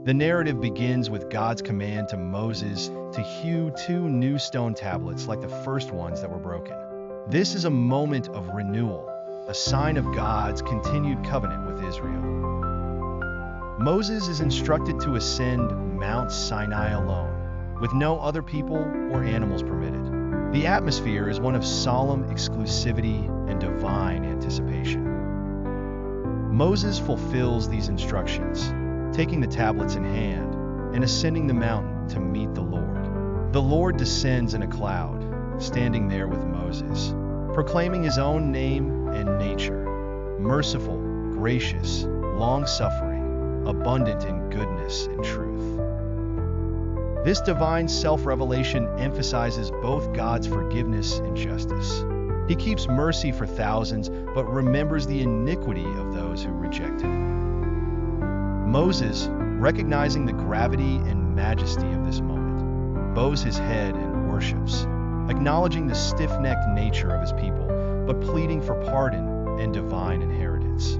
The narrative begins with God's command to Moses to hew 2 new stone tablets like the first ones that were broken. This is a moment of renewal, a sign of God's continued covenant with Israel. Moses is instructed to ascend Mount Sinai alone, with no other people or animals permitted. The atmosphere is one of solemn exclusivity and divine anticipation. Moses fulfills these instructions, taking the tablets in hand and ascending the mountain to meet the Lord. The Lord descends in a cloud, standing there with Moses, proclaiming his own name and nature: merciful, gracious, long-suffering, abundant in goodness and truth. This divine self-revelation emphasizes both God's forgiveness and justice. He keeps mercy for thousands, but remembers the iniquity of those who reject him. Moses, recognizing the gravity and majesty of this moment, bows his head and worships, acknowledging the stiff-necked nature of his people, but pleading for pardon and divine inheritance.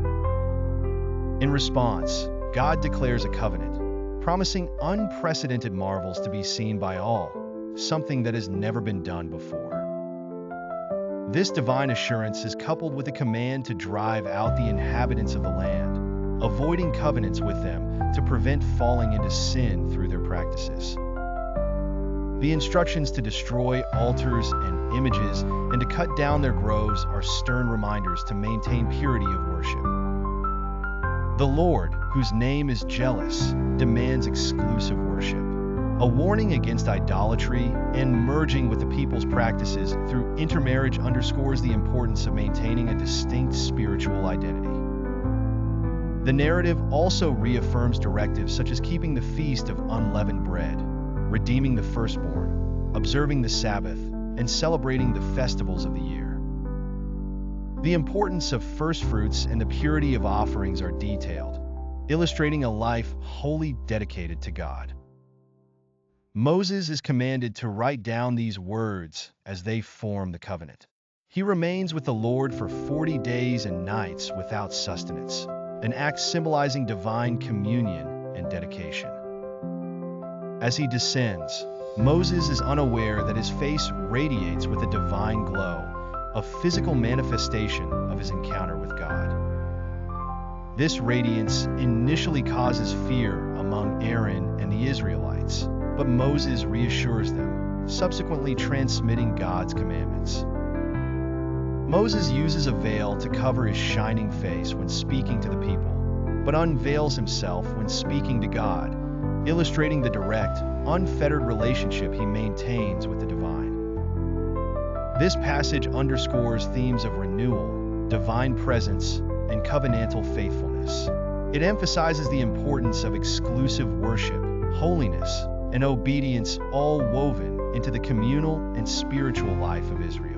In response, God declares a covenant, promising unprecedented marvels to be seen by all, something that has never been done before. This divine assurance is coupled with a command to drive out the inhabitants of the land, avoiding covenants with them to prevent falling into sin through their practices. The instructions to destroy altars and images and to cut down their groves are stern reminders to maintain purity of worship. The Lord, whose name is jealous, demands exclusive worship, a warning against idolatry and merging with the people's practices through intermarriage underscores the importance of maintaining a distinct spiritual identity. The narrative also reaffirms directives such as keeping the feast of unleavened bread, redeeming the firstborn, observing the Sabbath, and celebrating the festivals of the year. The importance of firstfruits and the purity of offerings are detailed, illustrating a life wholly dedicated to God. Moses is commanded to write down these words as they form the covenant. He remains with the Lord for 40 days and nights without sustenance, an act symbolizing divine communion and dedication. As he descends, Moses is unaware that his face radiates with a divine glow, a physical manifestation of his encounter with God. This radiance initially causes fear among Aaron and the Israelites, but Moses reassures them, subsequently transmitting God's commandments. Moses uses a veil to cover his shining face when speaking to the people, but unveils himself when speaking to God, illustrating the direct, unfettered relationship he maintains with the divine. This passage underscores themes of renewal, divine presence, and covenantal faithfulness. It emphasizes the importance of exclusive worship, holiness, and obedience, all woven into the communal and spiritual life of Israel.